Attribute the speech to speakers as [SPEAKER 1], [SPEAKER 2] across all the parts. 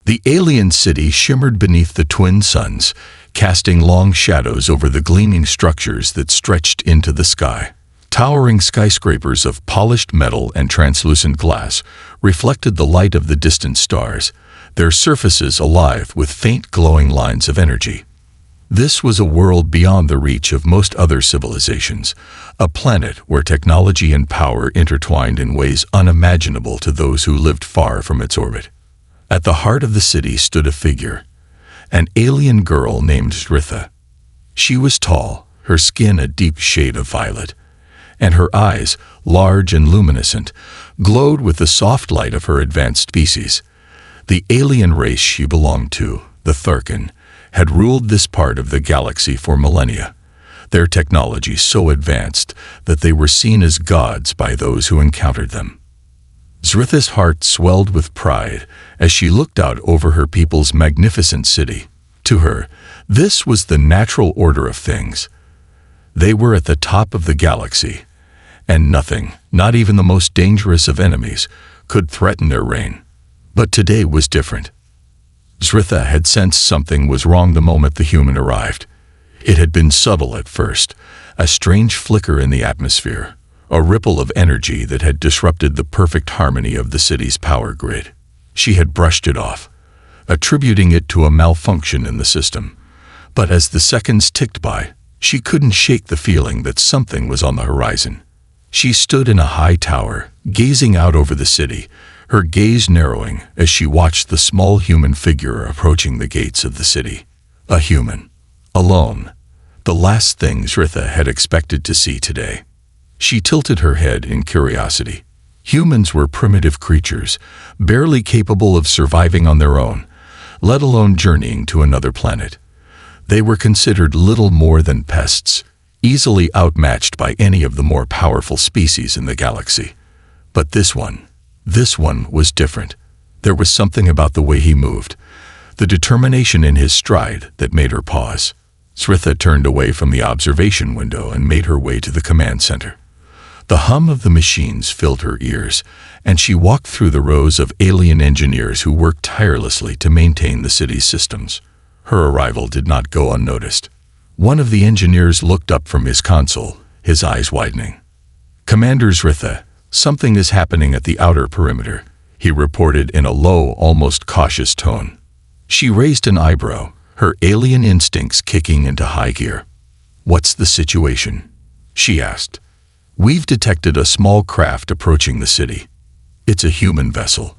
[SPEAKER 1] The alien city shimmered beneath the twin suns, casting long shadows over the gleaming structures that stretched into the sky. Towering skyscrapers of polished metal and translucent glass reflected the light of the distant stars, their surfaces alive with faint glowing lines of energy. This was a world beyond the reach of most other civilizations, a planet where technology and power intertwined in ways unimaginable to those who lived far from its orbit. At the heart of the city stood a figure, an alien girl named Zritha. She was tall, her skin a deep shade of violet, and her eyes, large and luminescent, glowed with the soft light of her advanced species. The alien race she belonged to, the Tharkan, had ruled this part of the galaxy for millennia, their technology so advanced that they were seen as gods by those who encountered them. Zritha's heart swelled with pride as she looked out over her people's magnificent city. To her, this was the natural order of things. They were at the top of the galaxy, and nothing, not even the most dangerous of enemies, could threaten their reign. But today was different. Zritha had sensed something was wrong the moment the human arrived. It had been subtle at first, a strange flicker in the atmosphere, a ripple of energy that had disrupted the perfect harmony of the city's power grid. She had brushed it off, attributing it to a malfunction in the system. But as the seconds ticked by, she couldn't shake the feeling that something was on the horizon. She stood in a high tower, gazing out over the city, her gaze narrowing as she watched the small human figure approaching the gates of the city. A human, alone, the last thing Zritha had expected to see today. She tilted her head in curiosity. Humans were primitive creatures, barely capable of surviving on their own, let alone journeying to another planet. They were considered little more than pests, easily outmatched by any of the more powerful species in the galaxy. But this one was different. There was something about the way he moved, the determination in his stride that made her pause. Zritha turned away from the observation window and made her way to the command center. The hum of the machines filled her ears, and she walked through the rows of alien engineers who worked tirelessly to maintain the city's systems. Her arrival did not go unnoticed. One of the engineers looked up from his console, his eyes widening. "Commander Zritha, something is happening at the outer perimeter," he reported in a low, almost cautious tone. She raised an eyebrow, her alien instincts kicking into high gear. "What's the situation?" she asked. "We've detected a small craft approaching the city. It's a human vessel.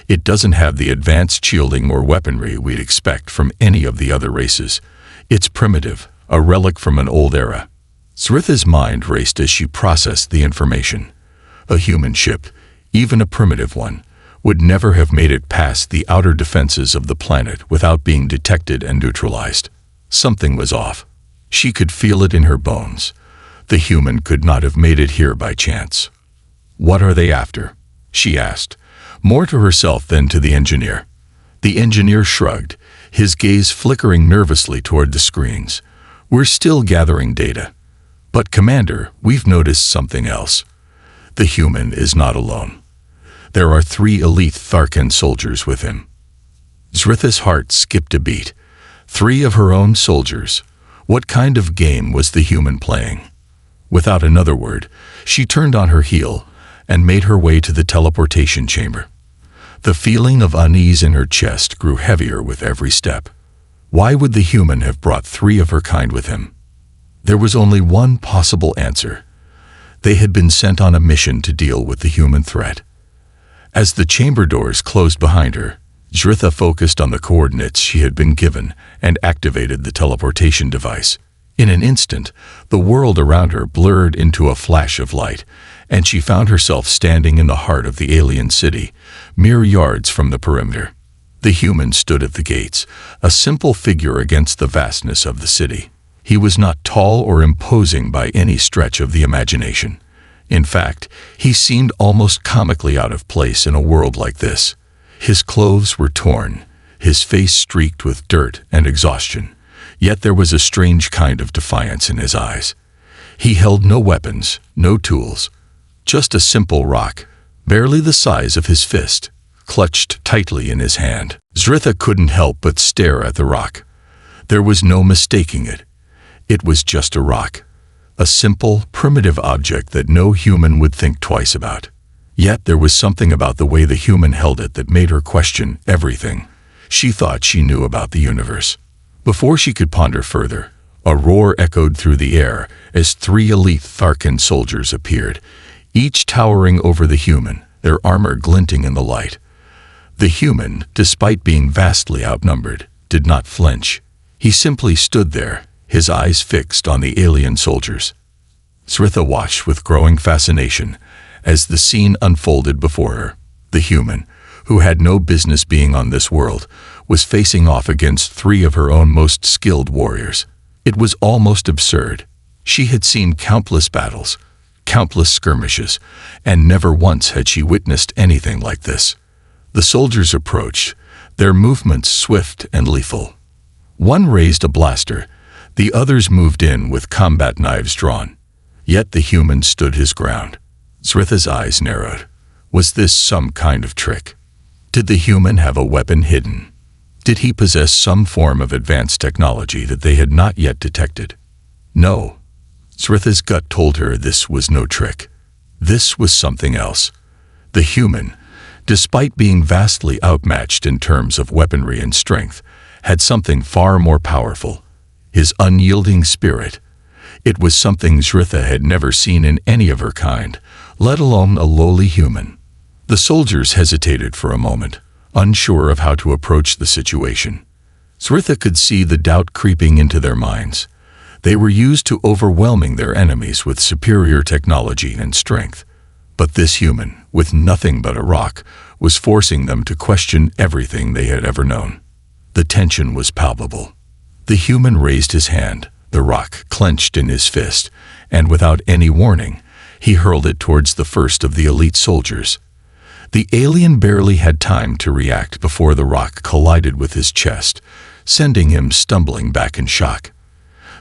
[SPEAKER 1] It doesn't have the advanced shielding or weaponry we'd expect from any of the other races. It's primitive, a relic from an old era." Zritha's mind raced as she processed the information. A human ship, even a primitive one, would never have made it past the outer defenses of the planet without being detected and neutralized. Something was off. She could feel it in her bones. The human could not have made it here by chance. "What are they after?" she asked, more to herself than to the engineer. The engineer shrugged, his gaze flickering nervously toward the screens. "We're still gathering data. But, Commander, we've noticed something else. The human is not alone. There are 3 elite Tharkan soldiers with him." Zritha's heart skipped a beat. 3 of her own soldiers. What kind of game was the human playing? Without another word, she turned on her heel and made her way to the teleportation chamber. The feeling of unease in her chest grew heavier with every step. Why would the human have brought 3 of her kind with him? There was only one possible answer. They had been sent on a mission to deal with the human threat. As the chamber doors closed behind her, Zritha focused on the coordinates she had been given and activated the teleportation device. In an instant, the world around her blurred into a flash of light, and she found herself standing in the heart of the alien city, mere yards from the perimeter. The human stood at the gates, a simple figure against the vastness of the city. He was not tall or imposing by any stretch of the imagination. In fact, he seemed almost comically out of place in a world like this. His clothes were torn, his face streaked with dirt and exhaustion. Yet there was a strange kind of defiance in his eyes. He held no weapons, no tools, just a simple rock, barely the size of his fist. clutched tightly in his hand. Zritha couldn't help but stare at the rock. There was no mistaking it. It was just a rock. A simple, primitive object that no human would think twice about. Yet there was something about the way the human held it that made her question everything she thought she knew about the universe. Before she could ponder further, a roar echoed through the air as 3 elite Tharkan soldiers appeared, each towering over the human, their armor glinting in the light. The human, despite being vastly outnumbered, did not flinch. He simply stood there, his eyes fixed on the alien soldiers. Zritha watched with growing fascination as the scene unfolded before her. The human, who had no business being on this world, was facing off against 3 of her own most skilled warriors. It was almost absurd. She had seen countless battles, countless skirmishes, and never once had she witnessed anything like this. The soldiers approached, their movements swift and lethal. One raised a blaster, the others moved in with combat knives drawn. Yet the human stood his ground. Zritha's eyes narrowed. Was this some kind of trick? Did the human have a weapon hidden? Did he possess some form of advanced technology that they had not yet detected? No. Zritha's gut told her this was no trick. This was something else. The human, despite being vastly outmatched in terms of weaponry and strength, had something far more powerful. His unyielding spirit. It was something Zritha had never seen in any of her kind, let alone a lowly human. The soldiers hesitated for a moment, unsure of how to approach the situation. Zritha could see the doubt creeping into their minds. They were used to overwhelming their enemies with superior technology and strength. But this human, with nothing but a rock, was forcing them to question everything they had ever known. The tension was palpable. The human raised his hand, the rock clenched in his fist, and without any warning, he hurled it towards the first of the elite soldiers. The alien barely had time to react before the rock collided with his chest, sending him stumbling back in shock.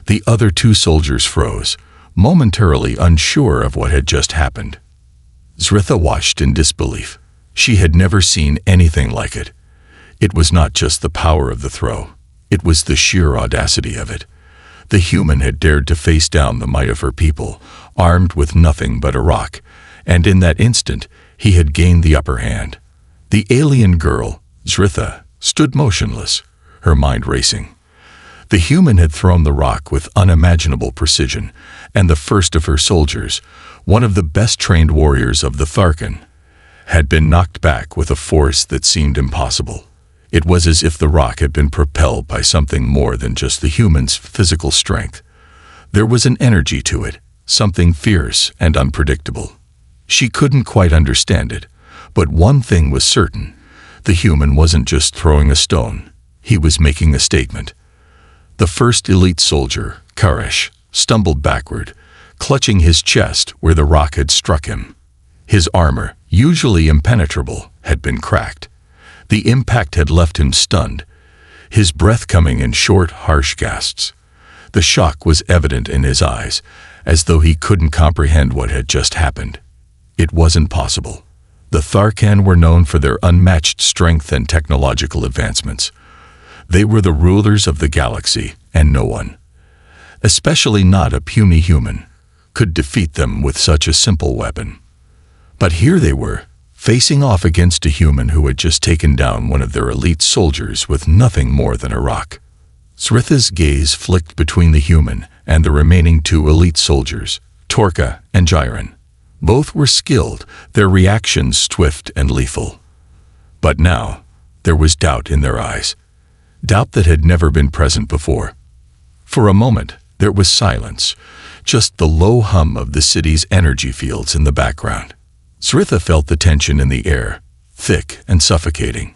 [SPEAKER 1] The other 2 soldiers froze, momentarily unsure of what had just happened. Zritha watched in disbelief. She had never seen anything like it. It was not just the power of the throw. It was the sheer audacity of it. The human had dared to face down the might of her people, armed with nothing but a rock, and in that instant, he had gained the upper hand. The alien girl, Zritha, stood motionless, her mind racing. The human had thrown the rock with unimaginable precision, and the first of her soldiers, one of the best-trained warriors of the Tharkan, had been knocked back with a force that seemed impossible. It was as if the rock had been propelled by something more than just the human's physical strength. There was an energy to it, something fierce and unpredictable. She couldn't quite understand it, but one thing was certain. The human wasn't just throwing a stone. He was making a statement. The first elite soldier, Karesh, stumbled backward, clutching his chest where the rock had struck him. His armor, usually impenetrable, had been cracked. The impact had left him stunned, his breath coming in short, harsh gasps. The shock was evident in his eyes, as though he couldn't comprehend what had just happened. It wasn't possible. The Tharkan were known for their unmatched strength and technological advancements. They were the rulers of the galaxy, and no one, especially not a puny human, could defeat them with such a simple weapon. But here they were, facing off against a human who had just taken down one of their elite soldiers with nothing more than a rock. Zritha's gaze flicked between the human and the remaining 2 elite soldiers, Torka and Jiren. Both were skilled, their reactions swift and lethal. But now, there was doubt in their eyes. Doubt that had never been present before. For a moment, there was silence, just the low hum of the city's energy fields in the background. Zritha felt the tension in the air, thick and suffocating.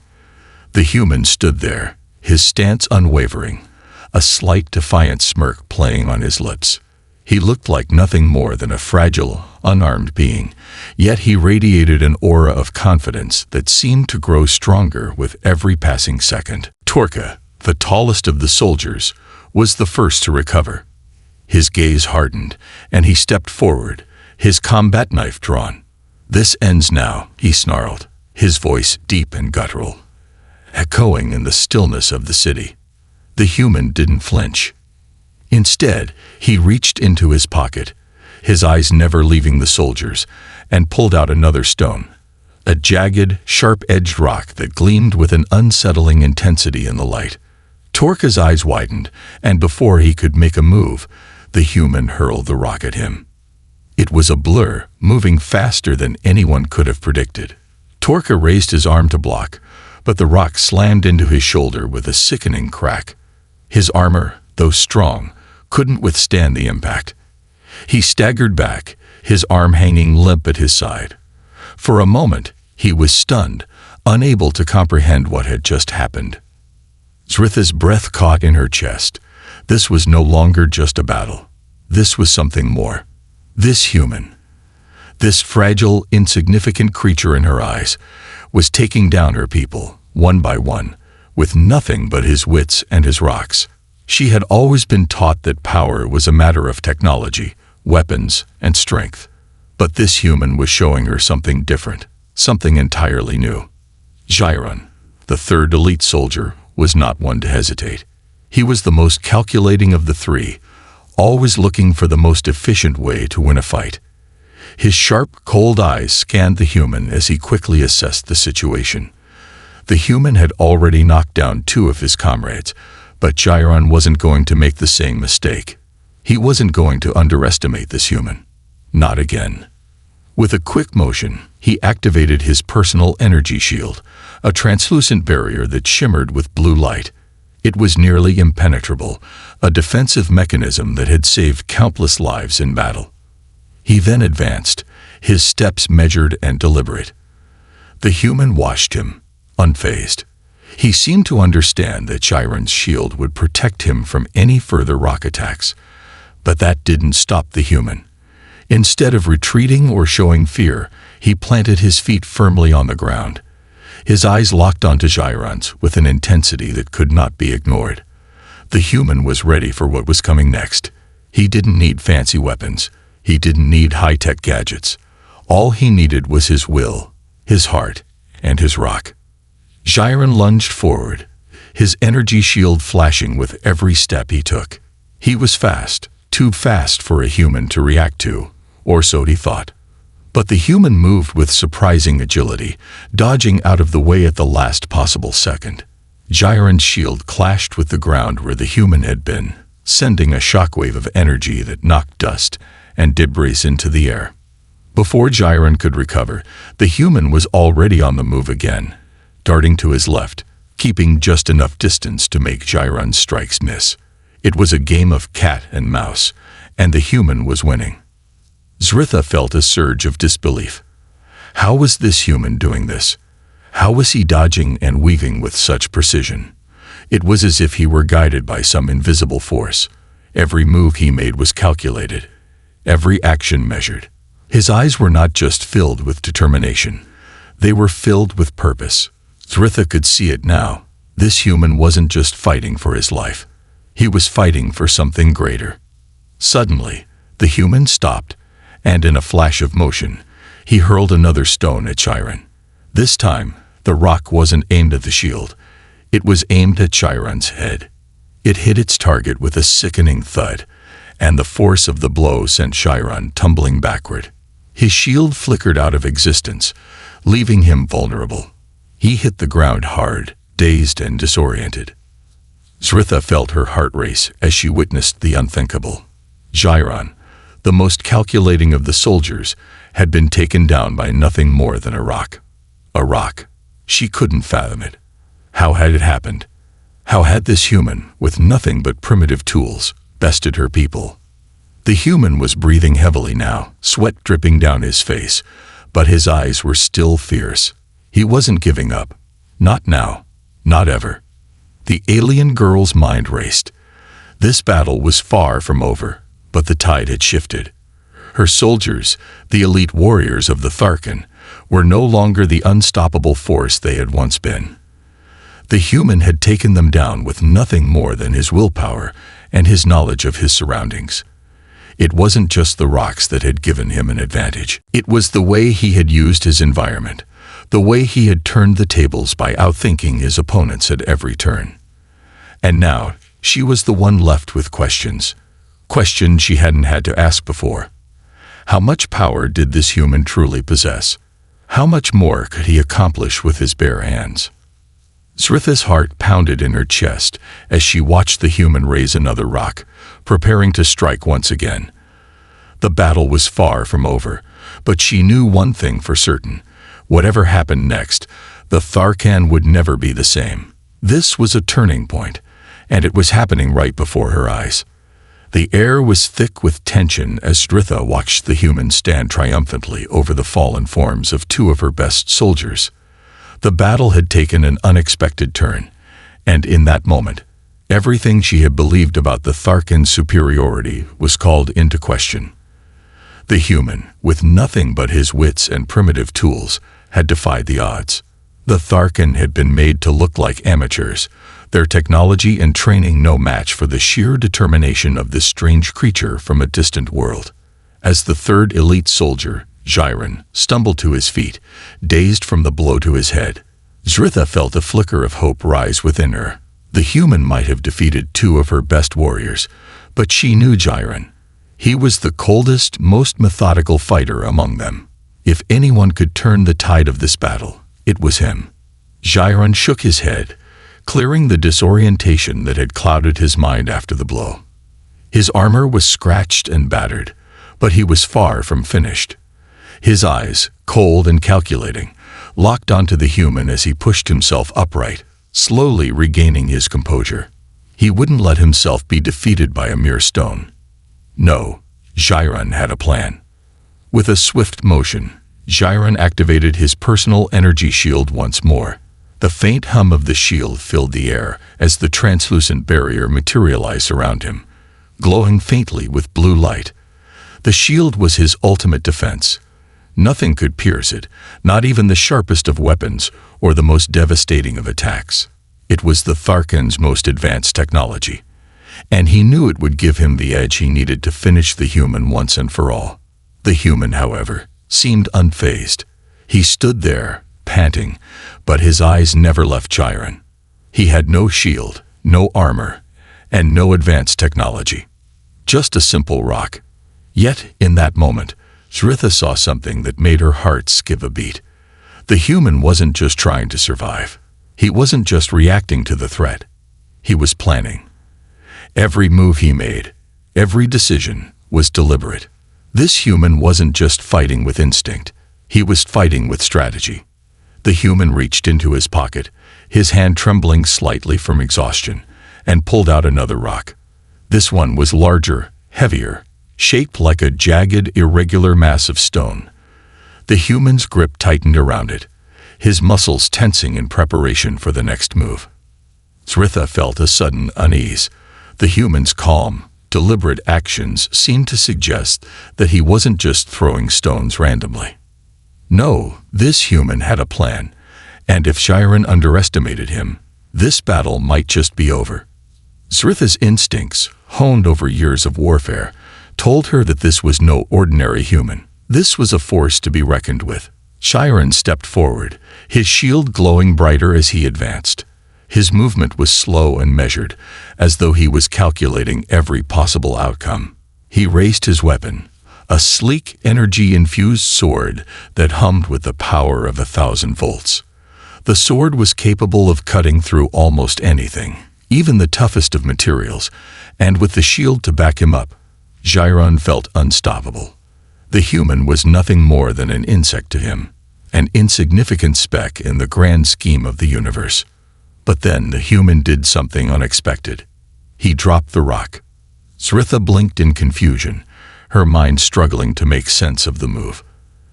[SPEAKER 1] The human stood there, his stance unwavering, a slight defiant smirk playing on his lips. He looked like nothing more than a fragile, unarmed being, yet he radiated an aura of confidence that seemed to grow stronger with every passing second. Torka, the tallest of the soldiers, was the first to recover. His gaze hardened, and he stepped forward, his combat knife drawn. "This ends now," he snarled. his voice deep and guttural, echoing in the stillness of the city. The human didn't flinch. Instead, he reached into his pocket, his eyes never leaving the soldiers, and pulled out another stone, a jagged, sharp-edged rock that gleamed with an unsettling intensity in the light. Torka's eyes widened, and before he could make a move, the human hurled the rock at him. It was a blur, moving faster than anyone could have predicted. Torka raised his arm to block, but the rock slammed into his shoulder with a sickening crack. His armor, though strong, couldn't withstand the impact. He staggered back, his arm hanging limp at his side. For a moment, he was stunned, unable to comprehend what had just happened. Zritha's breath caught in her chest. This was no longer just a battle. This was something more. This human, this fragile, insignificant creature in her eyes, was taking down her people, one by one, with nothing but his wits and his rocks. She had always been taught that power was a matter of technology, weapons, and strength. But this human was showing her something different, something entirely new. Jiron, the third elite soldier, was not one to hesitate. He was the most calculating of the three, always looking for the most efficient way to win a fight. His sharp, cold eyes scanned the human as he quickly assessed the situation. The human had already knocked down two of his comrades, but Jiron wasn't going to make the same mistake. He wasn't going to underestimate this human. Not again. With a quick motion, he activated his personal energy shield, a translucent barrier that shimmered with blue light. It was nearly impenetrable, a defensive mechanism that had saved countless lives in battle. He then advanced, his steps measured and deliberate. The human watched him, unfazed. He seemed to understand that Jiron's shield would protect him from any further rock attacks. But that didn't stop the human. Instead of retreating or showing fear, he planted his feet firmly on the ground. His eyes locked onto Jiron's with an intensity that could not be ignored. The human was ready for what was coming next. He didn't need fancy weapons. He didn't need high-tech gadgets. All he needed was his will, his heart, and his rock. Jiron lunged forward, his energy shield flashing with every step he took. He was fast, too fast for a human to react to, or so he thought. But the human moved with surprising agility, dodging out of the way at the last possible second. Jiron's shield clashed with the ground where the human had been, sending a shockwave of energy that knocked dust and debris into the air. Before Jiron could recover, the human was already on the move again, darting to his left, keeping just enough distance to make Jiron's strikes miss. It was a game of cat and mouse, and the human was winning. Zritha felt a surge of disbelief. How was this human doing this? How was he dodging and weaving with such precision? It was as if he were guided by some invisible force. Every move he made was calculated, every action measured. His eyes were not just filled with determination. They were filled with purpose. Zritha could see it now. This human wasn't just fighting for his life. He was fighting for something greater. Suddenly, the human stopped, and in a flash of motion, he hurled another stone at Jiron. This time, the rock wasn't aimed at the shield. It was aimed at Jiron's head. It hit its target with a sickening thud, and the force of the blow sent Jiron tumbling backward. His shield flickered out of existence, leaving him vulnerable. He hit the ground hard, dazed and disoriented. Zritha felt her heart race as she witnessed the unthinkable. Jiron, the most calculating of the soldiers, had been taken down by nothing more than a rock. A rock. She couldn't fathom it. How had it happened? How had this human, with nothing but primitive tools, bested her people? The human was breathing heavily now, sweat dripping down his face, but his eyes were still fierce. He wasn't giving up. Not now. Not ever. The alien girl's mind raced. This battle was far from over, but the tide had shifted. Her soldiers, the elite warriors of the Tharkan, were no longer the unstoppable force they had once been. The human had taken them down with nothing more than his willpower and his knowledge of his surroundings. It wasn't just the rocks that had given him an advantage. It was the way he had used his environment, The way he had turned the tables by outthinking his opponents at every turn. And now, she was the one left with questions. Questions she hadn't had to ask before. How much power did this human truly possess? How much more could he accomplish with his bare hands? Zritha's heart pounded in her chest as she watched the human raise another rock, preparing to strike once again. The battle was far from over, but she knew one thing for certain. Whatever happened next, the Tharkan would never be the same. This was a turning point, and it was happening right before her eyes. The air was thick with tension as Zritha watched the human stand triumphantly over the fallen forms of two of her best soldiers. The battle had taken an unexpected turn, and in that moment, everything she had believed about the Tharkan's superiority was called into question. The human, with nothing but his wits and primitive tools, had defied the odds. The Tharkan had been made to look like amateurs, their technology and training no match for the sheer determination of this strange creature from a distant world. As the third elite soldier, Jiren, stumbled to his feet, dazed from the blow to his head, Zritha felt a flicker of hope rise within her. The human might have defeated two of her best warriors, but she knew Jiren. He was the coldest, most methodical fighter among them. If anyone could turn the tide of this battle, it was him. Jiren shook his head, clearing the disorientation that had clouded his mind after the blow. His armor was scratched and battered, but he was far from finished. His eyes, cold and calculating, locked onto the human as he pushed himself upright, slowly regaining his composure. He wouldn't let himself be defeated by a mere stone. No, Jiren had a plan. With a swift motion, Jiren activated his personal energy shield once more. The faint hum of the shield filled the air as the translucent barrier materialized around him, glowing faintly with blue light. The shield was his ultimate defense. Nothing could pierce it, not even the sharpest of weapons or the most devastating of attacks. It was the Tharkan's most advanced technology, and he knew it would give him the edge he needed to finish the human once and for all. The human, however, seemed unfazed. He stood there, panting, but his eyes never left Jiren. He had no shield, no armor, and no advanced technology. Just a simple rock. Yet, in that moment, Zritha saw something that made her heart skip a beat. The human wasn't just trying to survive. He wasn't just reacting to the threat. He was planning. Every move he made, every decision, was deliberate. This human wasn't just fighting with instinct. He was fighting with strategy. The human reached into his pocket, his hand trembling slightly from exhaustion, and pulled out another rock. This one was larger, heavier, shaped like a jagged, irregular mass of stone. The human's grip tightened around it, his muscles tensing in preparation for the next move. Zritha felt a sudden unease. The human's calm, deliberate actions seemed to suggest that he wasn't just throwing stones randomly. No, this human had a plan, and if Jiren underestimated him, this battle might just be over. Zritha's instincts, honed over years of warfare, told her that this was no ordinary human. This was a force to be reckoned with. Jiren stepped forward, his shield glowing brighter as he advanced. His movement was slow and measured, as though he was calculating every possible outcome. He raised his weapon, a sleek, energy-infused sword that hummed with the power of 1,000 volts. The sword was capable of cutting through almost anything, even the toughest of materials, and with the shield to back him up, Jiren felt unstoppable. The human was nothing more than an insect to him, an insignificant speck in the grand scheme of the universe. But then the human did something unexpected. He dropped the rock. Zritha blinked in confusion, her mind struggling to make sense of the move.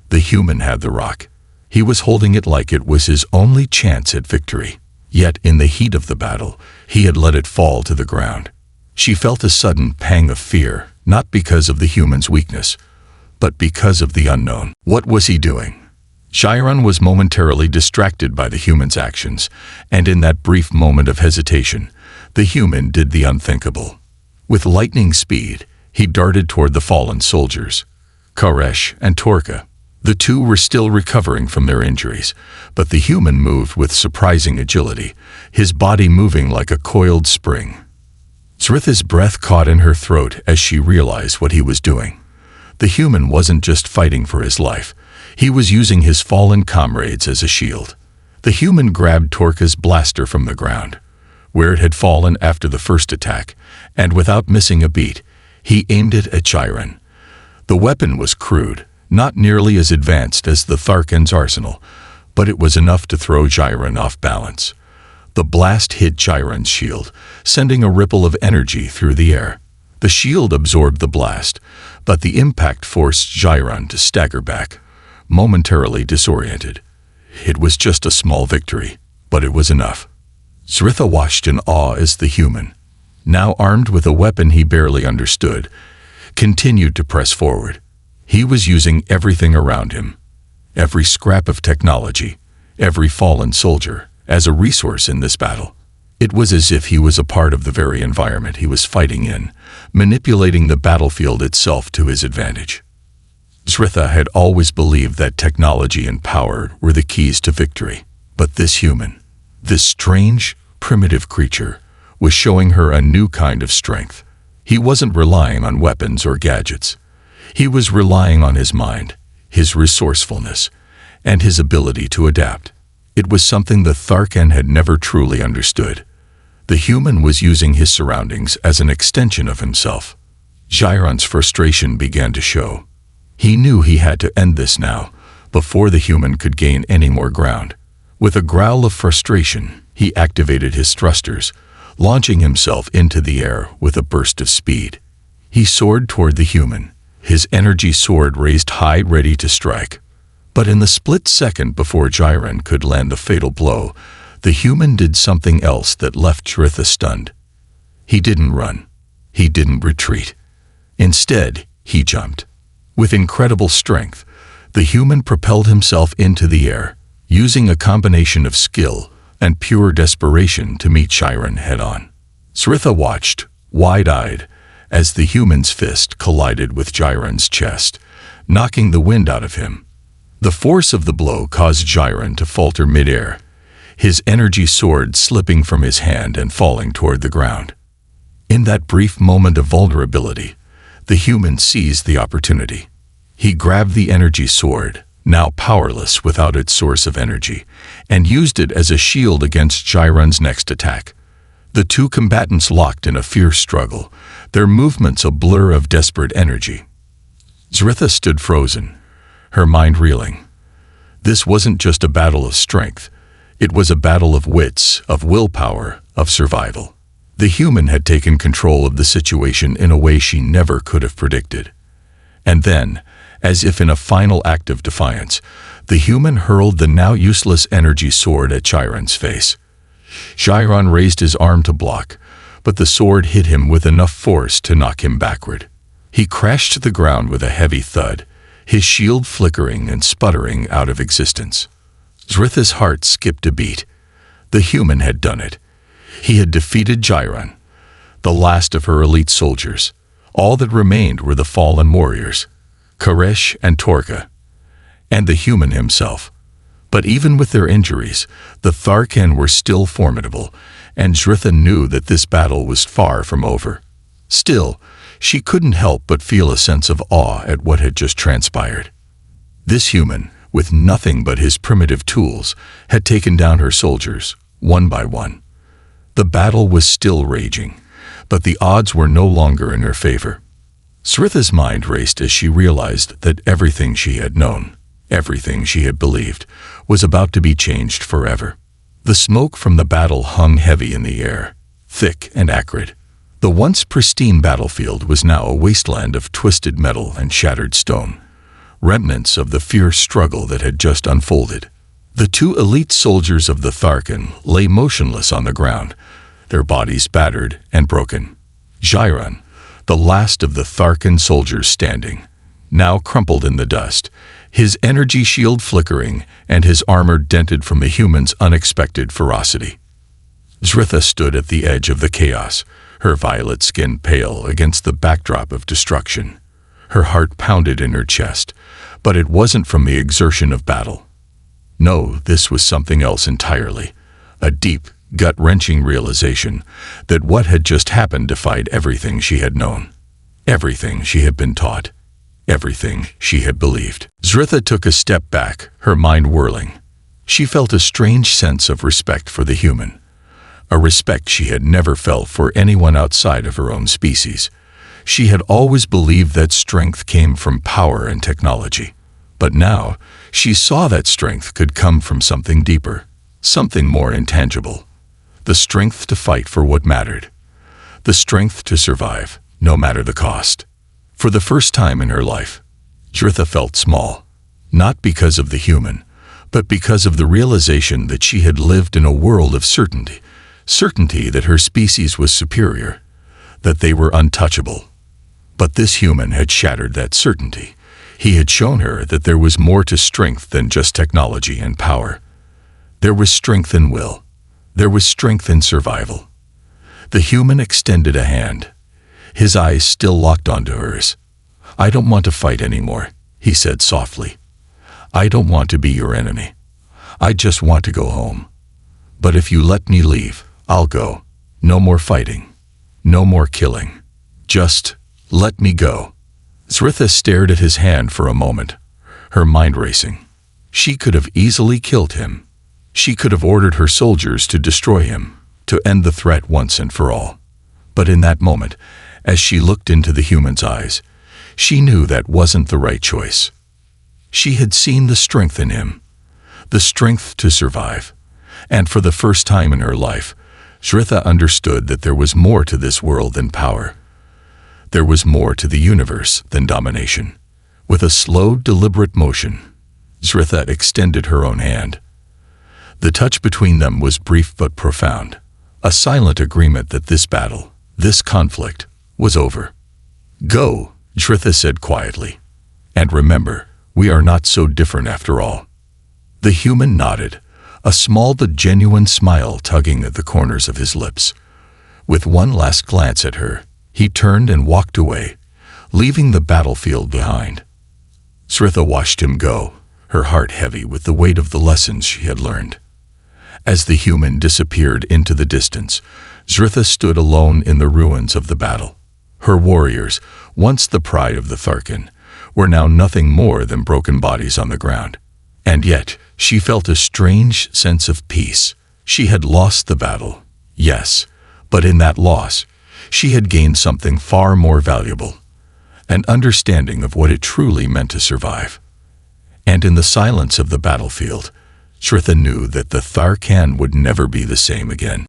[SPEAKER 1] The human had the rock. He was holding it like it was his only chance at victory. Yet in the heat of the battle, he had let it fall to the ground. She felt a sudden pang of fear, not because of the human's weakness, but because of the unknown. What was he doing? Jiren was momentarily distracted by the human's actions, and in that brief moment of hesitation, the human did the unthinkable. With lightning speed, he darted toward the fallen soldiers, Koresh and Torka. The two were still recovering from their injuries, but the human moved with surprising agility, his body moving like a coiled spring. Zritha's breath caught in her throat as she realized what he was doing. The human wasn't just fighting for his life. He was using his fallen comrades as a shield. The human grabbed Torka's blaster from the ground, where it had fallen after the first attack, and without missing a beat, he aimed it at Chiron. The weapon was crude, not nearly as advanced as the Tharkan's arsenal, but it was enough to throw Chiron off balance. The blast hit Chiron's shield, sending a ripple of energy through the air. The shield absorbed the blast, but the impact forced Chiron to stagger back, momentarily disoriented. It was just a small victory, but it was enough. Zritha watched in awe as the human, now armed with a weapon he barely understood, continued to press forward. He was using everything around him, every scrap of technology, every fallen soldier, as a resource in this battle. It was as if he was a part of the very environment he was fighting in, manipulating the battlefield itself to his advantage. Zritha had always believed that technology and power were the keys to victory, but this human, this strange, primitive creature, was showing her a new kind of strength. He wasn't relying on weapons or gadgets. He was relying on his mind, his resourcefulness, and his ability to adapt. It was something the Tharkan had never truly understood. The human was using his surroundings as an extension of himself. Chiron's frustration began to show. He knew he had to end this now, before the human could gain any more ground. With a growl of frustration, he activated his thrusters, launching himself into the air with a burst of speed. He soared toward the human, his energy sword raised high, ready to strike. But in the split second before Chiron could land the fatal blow, the human did something else that left Zritha stunned. He didn't run. He didn't retreat. Instead, he jumped. With incredible strength, the human propelled himself into the air, using a combination of skill and pure desperation to meet Chiron head-on. Zritha watched, wide-eyed, as the human's fist collided with Chiron's chest, knocking the wind out of him. The force of the blow caused Chiron to falter mid-air, his energy sword slipping from his hand and falling toward the ground. In that brief moment of vulnerability, the human seized the opportunity. He grabbed the energy sword, now powerless without its source of energy, and used it as a shield against Chiron's next attack. The two combatants locked in a fierce struggle, their movements a blur of desperate energy. Zritha stood frozen, her mind reeling. This wasn't just a battle of strength. It was a battle of wits, of willpower, of survival. The human had taken control of the situation in a way she never could have predicted. And then, as if in a final act of defiance, the human hurled the now useless energy sword at Chiron's face. Chiron raised his arm to block, but the sword hit him with enough force to knock him backward. He crashed to the ground with a heavy thud, his shield flickering and sputtering out of existence. Zritha's heart skipped a beat. The human had done it. He had defeated Chiron, the last of her elite soldiers. All that remained were the fallen warriors, Koresh and Torka, and the human himself. But even with their injuries, the Tharkan were still formidable, and Zritha knew that this battle was far from over. Still, she couldn't help but feel a sense of awe at what had just transpired. This human, with nothing but his primitive tools, had taken down her soldiers, one by one. The battle was still raging, but the odds were no longer in her favor. Zritha's mind raced as she realized that everything she had known, everything she had believed, was about to be changed forever. The smoke from the battle hung heavy in the air, thick and acrid. The once pristine battlefield was now a wasteland of twisted metal and shattered stone, remnants of the fierce struggle that had just unfolded. The two elite soldiers of the Tharkan lay motionless on the ground, their bodies battered and broken. Chiron, the last of the Tharkan soldiers standing, now crumpled in the dust, his energy shield flickering and his armor dented from the human's unexpected ferocity. Zritha stood at the edge of the chaos, her violet skin pale against the backdrop of destruction. Her heart pounded in her chest, But it wasn't from the exertion of battle. No, this was something else entirely. A deep, gut-wrenching realization that what had just happened defied everything she had known, everything she had been taught, everything she had believed. Zritha took a step back, her mind whirling. She felt a strange sense of respect for the human, a respect she had never felt for anyone outside of her own species. She had always believed that strength came from power and technology. But now, she saw that strength could come from something deeper, something more intangible. The strength to fight for what mattered. The strength to survive, no matter the cost. For the first time in her life, Zritha felt small, not because of the human, but because of the realization that she had lived in a world of certainty, certainty that her species was superior, that they were untouchable. But this human had shattered that certainty. He had shown her that there was more to strength than just technology and power. There was strength in will. There was strength in survival. The human extended a hand, his eyes still locked onto hers. "I don't want to fight anymore," he said softly. "I don't want to be your enemy. I just want to go home. But if you let me leave, I'll go. No more fighting. No more killing. Just let me go." Zritha stared at his hand for a moment, her mind racing. She could have easily killed him. She could have ordered her soldiers to destroy him, to end the threat once and for all. But in that moment, as she looked into the human's eyes, she knew that wasn't the right choice. She had seen the strength in him, the strength to survive, and for the first time in her life, Zritha understood that there was more to this world than power. There was more to the universe than domination. With a slow, deliberate motion, Zritha extended her own hand. The touch between them was brief but profound, a silent agreement that this battle, this conflict, was over. "Go," Zritha said quietly. "And remember, we are not so different after all." The human nodded, a small but genuine smile tugging at the corners of his lips. With one last glance at her, he turned and walked away, leaving the battlefield behind. Zritha watched him go, her heart heavy with the weight of the lessons she had learned. As the human disappeared into the distance, Zritha stood alone in the ruins of the battle. Her warriors, once the pride of the Tharkin, were now nothing more than broken bodies on the ground. And yet, she felt a strange sense of peace. She had lost the battle, yes, but in that loss, she had gained something far more valuable, an understanding of what it truly meant to survive. And in the silence of the battlefield, Zritha knew that the Tharkan would never be the same again.